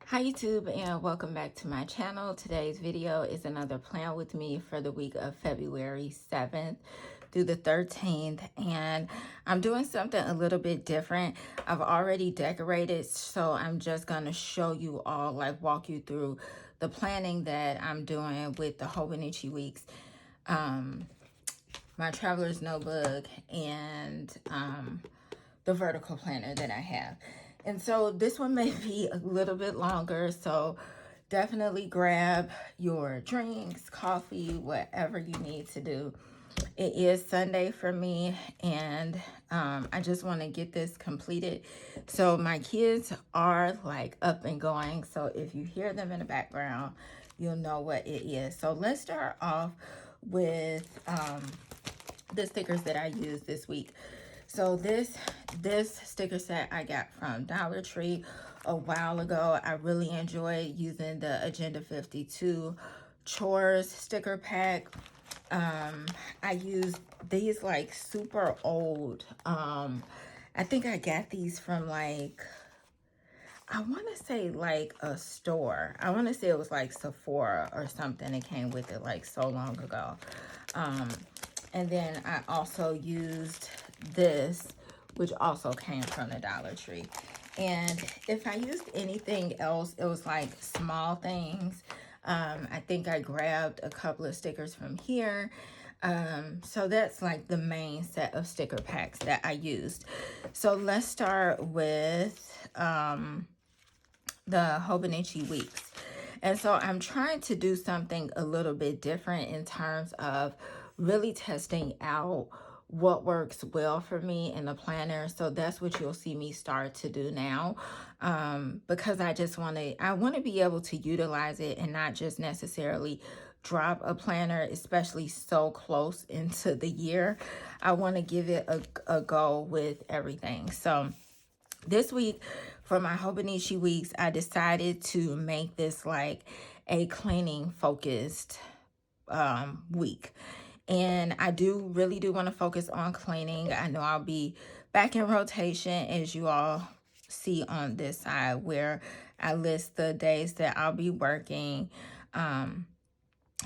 Hi YouTube, and welcome back to my channel. Today's video is another plan with me for the week of February 7th through the 13th, and I'm doing something a little bit different. I've already decorated, so I'm just going to show you all, like walk you through the planning that I'm doing with the Hobonichi weeks, my traveler's notebook, and the vertical planner that I have. And so this one may be a little bit longer, so definitely grab your drinks, coffee, whatever you need to do. It is Sunday for me, and I just want to get this completed. So my kids are like up and going, so if you hear them in the background, you'll know what it is. So let's start off with the stickers that I used this week. So this sticker set I got from Dollar Tree a while ago. I really enjoy using the Agenda 52 chores sticker pack. I use these like super old. I think I got these from like, I want to say like a store. I want to say it was like Sephora or something. It came with it like so long ago. And then I also used this, which also came from the Dollar Tree. And if I used anything else, it was like small things. I think I grabbed a couple of stickers from here. So that's like the main set of sticker packs that I used. So let's start with the Hobonichi weeks. And so I'm trying to do something a little bit different in terms of really testing out what works well for me in the planner. So that's what you'll see me start to do now, because I want to be able to utilize it and not just necessarily drop a planner, especially so close into the year. I want to give it a go with everything. So this week for my Hobonichi weeks, I decided to make this like a cleaning focused week. And I really do want to focus on cleaning. I know I'll be back in rotation, as you all see on this side, where I list the days that I'll be working.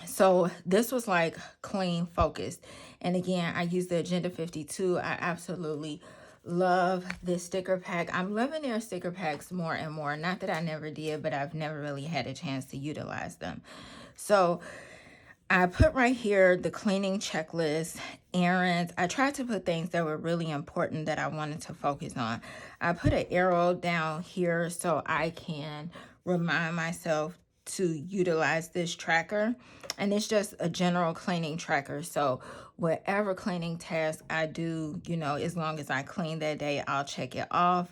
So this was like clean focused. And again, I use the Agenda 52. I absolutely love this sticker pack. I'm loving their sticker packs more and more. Not that I never did, but I've never really had a chance to utilize them. So I put right here the cleaning checklist, errands. I tried to put things that were really important that I wanted to focus on. I put an arrow down here so I can remind myself to utilize this tracker. And it's just a general cleaning tracker. So whatever cleaning task I do, as long as I clean that day, I'll check it off.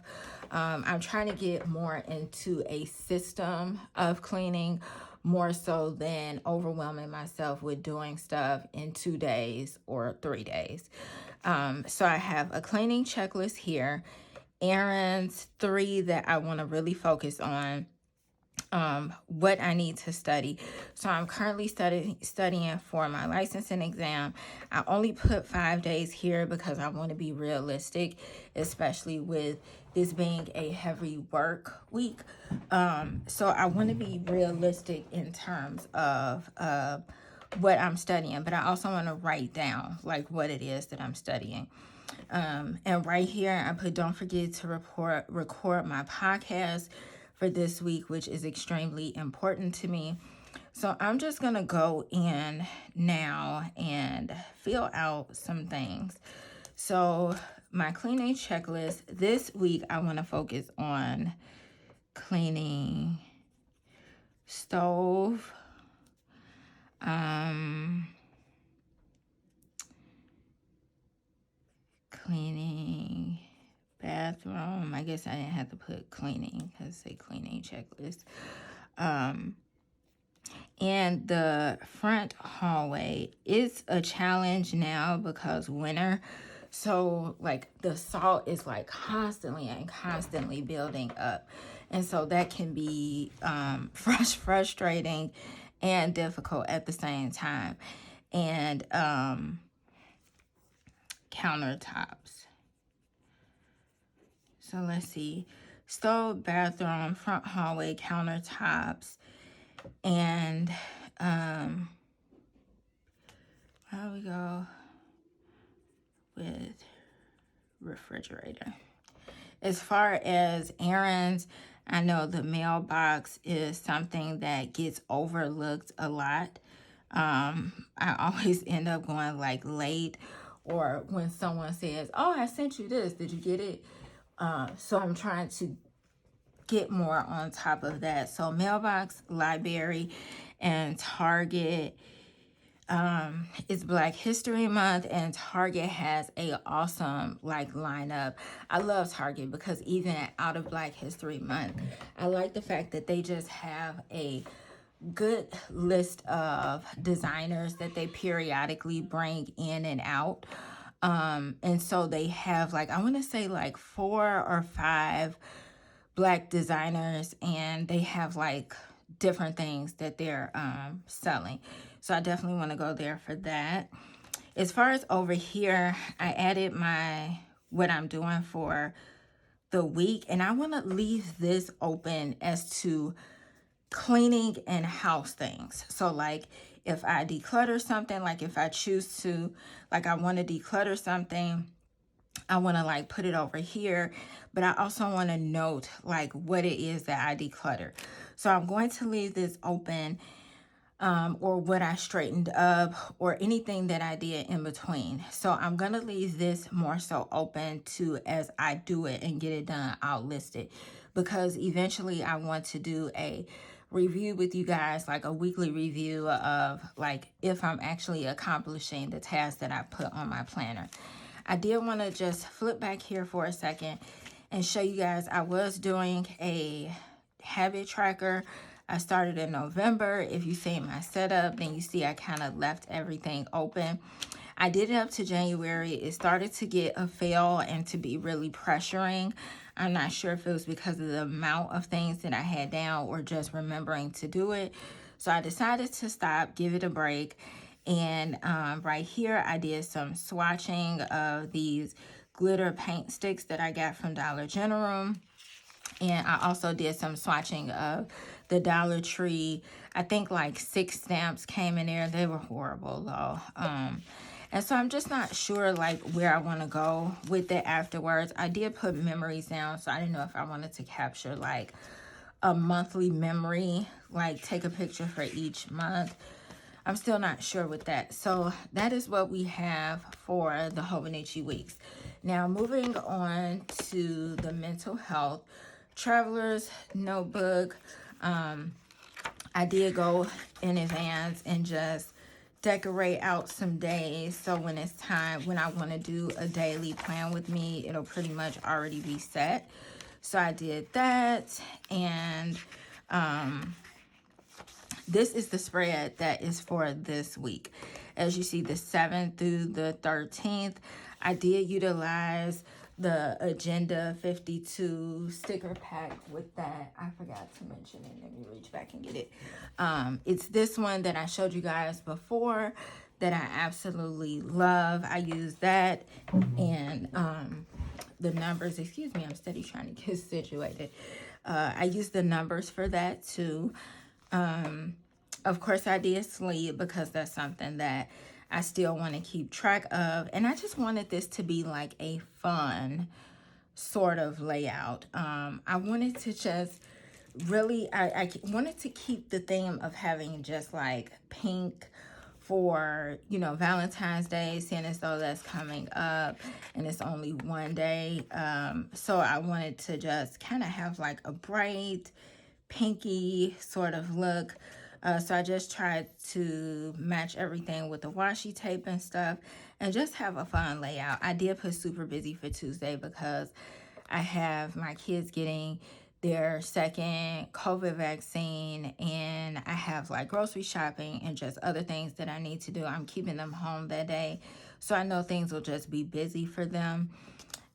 I'm trying to get more into a system of cleaning, more so than overwhelming myself with doing stuff in 2 days or 3 days. So I have a cleaning checklist here, errands, 3 that I want to really focus on, what I need to study. So I'm currently studying for my licensing exam. I only put 5 days here because I want to be realistic, especially with this being a heavy work week. So I want to be realistic in terms of what I'm studying, but I also want to write down like what it is that I'm studying. And right here, I put, don't forget to record my podcast for this week, which is extremely important to me. So I'm just going to go in now and fill out some things. So my cleaning checklist this week, I want to focus on cleaning stove, cleaning bathroom. I guess I didn't have to put cleaning because it's a cleaning checklist. And the front hallway is a challenge now because winter. So like the salt is like constantly building up. And so that can be frustrating and difficult at the same time. And countertops. So let's see. stove, bathroom, front hallway, countertops, and how we go with refrigerator. As far as errands, I know the mailbox is something that gets overlooked a lot. I always end up going like late, or when someone says, "Oh, I sent you this. Did you get it?" So I'm trying to get more on top of that. So mailbox, library, and Target. It's Black History Month, and Target has a awesome like lineup. I love Target because even out of Black History Month, I like the fact that they just have a good list of designers that they periodically bring in and out. And so they have like, I want to say like 4 or 5 Black designers, and they have like different things that they're selling. So I definitely want to go there for that. As far as over here, I added what I'm doing for the week, and I want to leave this open as to cleaning and house things. So like if I declutter something, like if I choose to, like I want to declutter something, I want to like put it over here, but I also want to note like what it is that I declutter. So I'm going to leave this open, or what I straightened up, or anything that I did in between. So I'm going to leave this more so open to, as I do it and get it done, I'll list it, because eventually I want to do a review with you guys, like a weekly review of like if I'm actually accomplishing the tasks that I put on my planner. I did want to just flip back here for a second and show you guys I was doing a habit tracker. I started in November. If you see my setup, then you see I kind of left everything open. I did it up to January. It started to get a fail and to be really pressuring. I'm not sure if it was because of the amount of things that I had down or just remembering to do it. So I decided to stop, give it a break. And right here, I did some swatching of these glitter paint sticks that I got from Dollar General. And I also did some swatching of the Dollar Tree. I think like 6 stamps came in there. They were horrible though. And so I'm just not sure like where I want to go with it afterwards. I did put memories down, so I didn't know if I wanted to capture like a monthly memory, like take a picture for each month. I'm still not sure with that. So that is what we have for the Hobonichi weeks. Now moving on to the mental health traveler's notebook. I did go in advance and just decorate out some days, so when it's time, when I want to do a daily plan with me, it'll pretty much already be set. So I did that, and this is the spread that is for this week. As you see, the 7th through the 13th, I did utilize the Agenda 52 sticker pack with that. I forgot to mention it. Let me reach back and get it. It's this one that I showed you guys before that I absolutely love. I use that, and the numbers, excuse me, I'm steady trying to get situated. I use the numbers for that too. Of course, I did sleep because that's something that I still want to keep track of. And I just wanted this to be like a fun sort of layout. I wanted to just really, I wanted to keep the theme of having just like pink for, you know, Valentine's Day, seeing as though that's coming up and it's only one day. So I wanted to just kind of have like a bright, pinky sort of look. So I just tried to match everything with the washi tape and stuff and just have a fun layout. I did put super busy for Tuesday because I have my kids getting their second COVID vaccine, and I have like grocery shopping and just other things that I need to do. I'm keeping them home that day, so I know things will just be busy for them.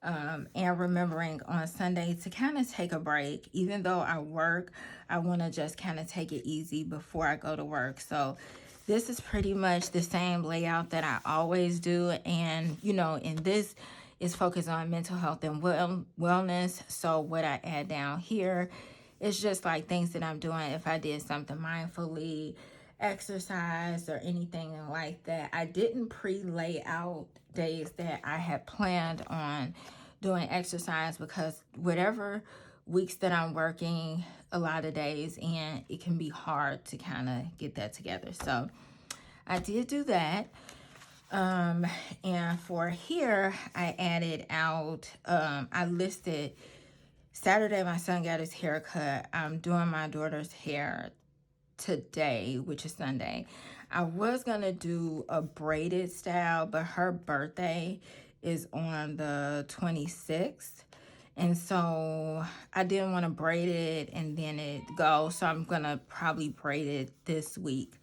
And remembering on Sunday to kind of take a break. Even though I work, I want to just kind of take it easy before I go to work. So this is pretty much the same layout that I always do. And, you know, in this is focused on mental health and wellness. So what I add down here is just like things that I'm doing. If I did something mindfully, exercise or anything like that. I didn't pre-lay out days that I had planned on doing exercise, because whatever weeks that I'm working a lot of days in, it can be hard to kind of get that together. So I did do that. And for here, I added out, I listed Saturday, my son got his hair cut. I'm doing my daughter's hair today, which is Sunday. I was going to do a braided style, but her birthday is on the 26th. And so I didn't want to braid it and then it go. So I'm going to probably braid it this week.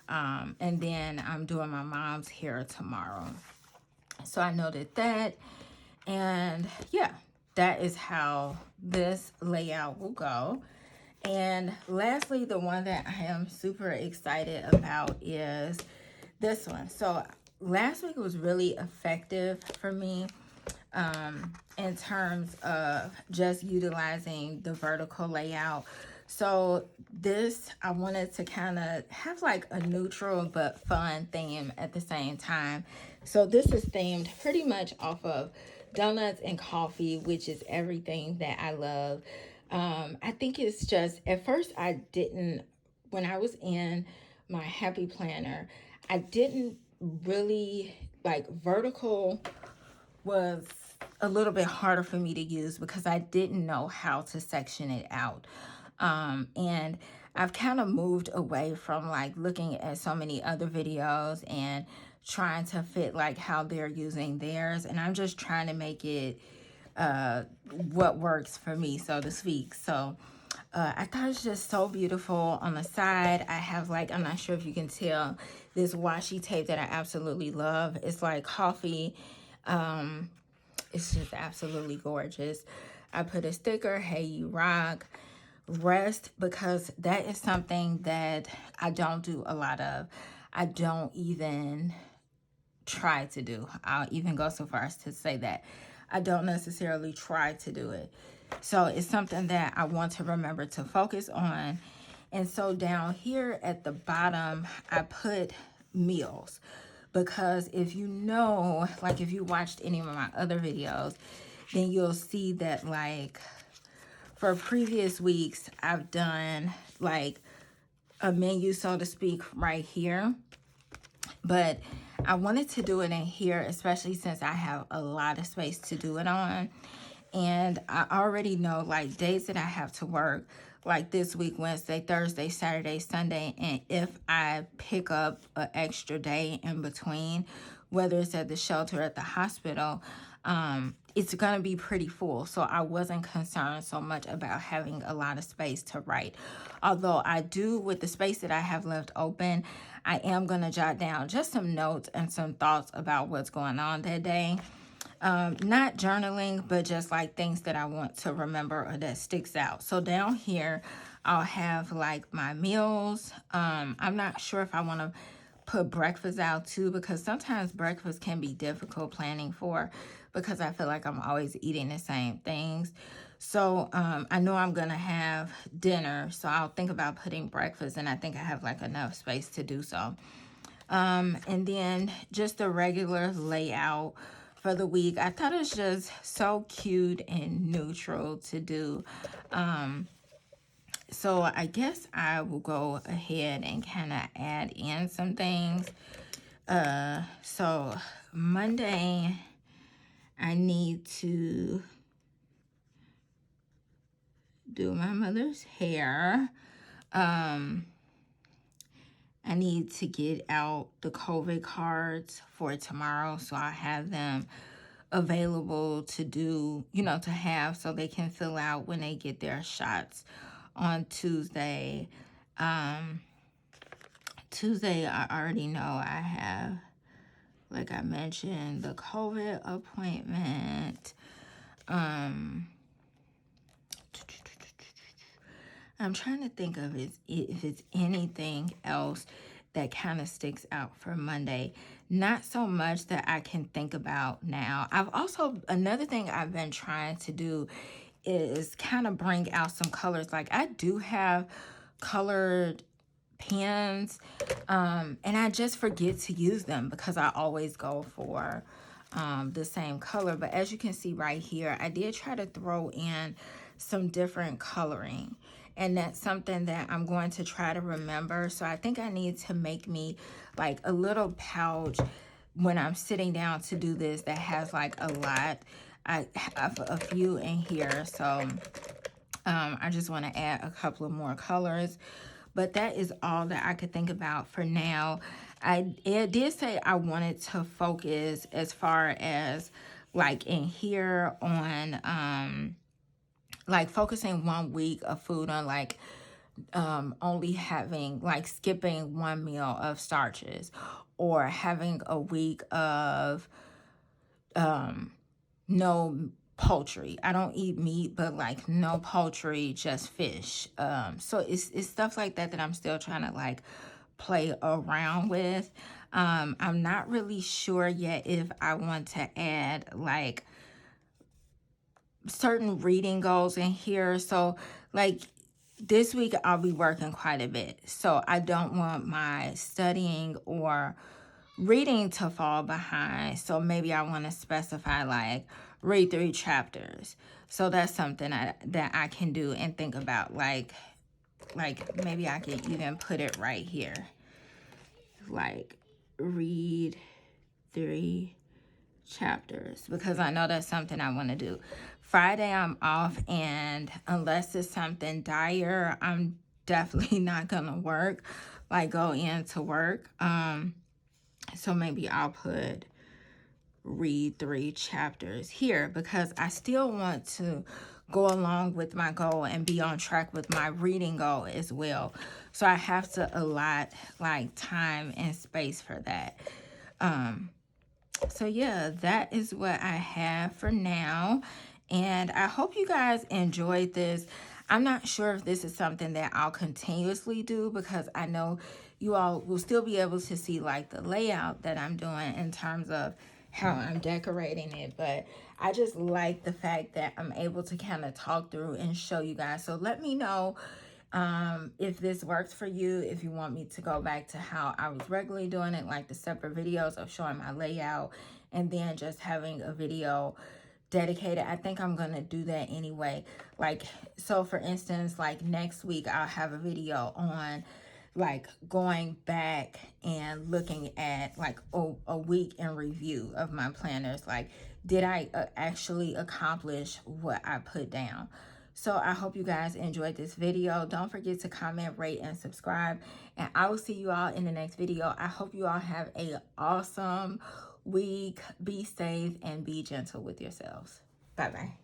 And then I'm doing my mom's hair tomorrow. So I noted that. And yeah, that is how this layout will go. And lastly, the one that I am super excited about is this one. So last week was really effective for me in terms of just utilizing the vertical layout. So this, I wanted to kind of have like a neutral but fun theme at the same time. So this is themed pretty much off of donuts and coffee, which is everything that I love. I think it's just, at first I didn't, when I was in my happy planner, I didn't really like vertical was a little bit harder for me to use because I didn't know how to section it out. And I've kind of moved away from like looking at so many other videos and trying to fit like how they're using theirs. And I'm just trying to make it what works for me, so to speak. So I thought it's just so beautiful. On the side, I have like, I'm not sure if you can tell, this washi tape that I absolutely love. It's like coffee. It's just absolutely gorgeous. I put a sticker, hey, you rock. Rest, because that is something that I don't do a lot of. I don't even try to do. I'll even go so far as to say that I don't necessarily try to do it. So it's something that I want to remember to focus on. And so down here at the bottom, I put meals, because if you know, like if you watched any of my other videos, then you'll see that like for previous weeks, I've done like a menu, so to speak, right here. But I wanted to do it in here, especially since I have a lot of space to do it on. And I already know like days that I have to work, like this week, Wednesday, Thursday, Saturday, Sunday. And if I pick up an extra day in between, whether it's at the shelter or at the hospital, it's going to be pretty full. So I wasn't concerned so much about having a lot of space to write. Although I do, with the space that I have left open, I am going to jot down just some notes and some thoughts about what's going on that day. Not journaling, but just like things that I want to remember or that sticks out. So down here, I'll have like my meals. I'm not sure if I want to put breakfast out too, because sometimes breakfast can be difficult planning for, because I feel like I'm always eating the same things. So I know I'm going to have dinner, so I'll think about putting breakfast, and I think I have like enough space to do so. And then just a regular layout for the week. I thought it was just so cute and neutral to do. So I guess I will go ahead and kind of add in some things. So Monday, I need to do my mother's hair. I need to get out the COVID cards for tomorrow, so I have them available to do, to have, so they can fill out when they get their shots on Tuesday. Tuesday, I already know I have, like I mentioned, the COVID appointment. I'm trying to think of if it's anything else. that kind of sticks out for Monday. Not so much that I can think about now. Another thing I've been trying to do is kind of bring out some colors. Like I do have colored pens, and I just forget to use them because I always go for the same color. But as you can see right here, I did try to throw in some different coloring, and that's something that I'm going to try to remember. So I think I need to make me like a little pouch when I'm sitting down to do this that has like a lot. I have a few in here, so I just want to add a couple of more colors. But that is all that I could think about for now. It did say I wanted to focus as far as like in here on like focusing 1 week of food on like only having like skipping 1 meal of starches, or having a week of no poultry. I don't eat meat, but like no poultry, just fish. So it's stuff like that that I'm still trying to like play around with. I'm not really sure yet if I want to add like certain reading goals in here. So like this week I'll be working quite a bit, so I don't want my studying or reading to fall behind. So maybe I want to specify like read 3 chapters. So that's something that I can do and think about. Like maybe I can even put it right here, like read 3 chapters, because I know that's something I want to do. Friday I'm off, and unless it's something dire, I'm definitely not gonna work, like go into work. So maybe I'll put read 3 chapters here, because I still want to go along with my goal and be on track with my reading goal as well. So I have to allot like time and space for that. So yeah, that is what I have for now, and I hope you guys enjoyed this. I'm not sure if this is something that I'll continuously do, because I know you all will still be able to see like the layout that I'm doing in terms of how I'm decorating it, but I just like the fact that I'm able to kind of talk through and show you guys. So let me know if this works for you, if you want me to go back to how I was regularly doing it, like the separate videos of showing my layout and then just having a video dedicated. I think I'm gonna do that anyway. Like, so for instance, like next week I'll have a video on like going back and looking at like a week in review of my planners. Like, did I actually accomplish what I put down? So I hope you guys enjoyed this video. Don't forget to comment, rate, and subscribe. And I will see you all in the next video. I hope you all have an awesome week. Be safe and be gentle with yourselves. Bye-bye.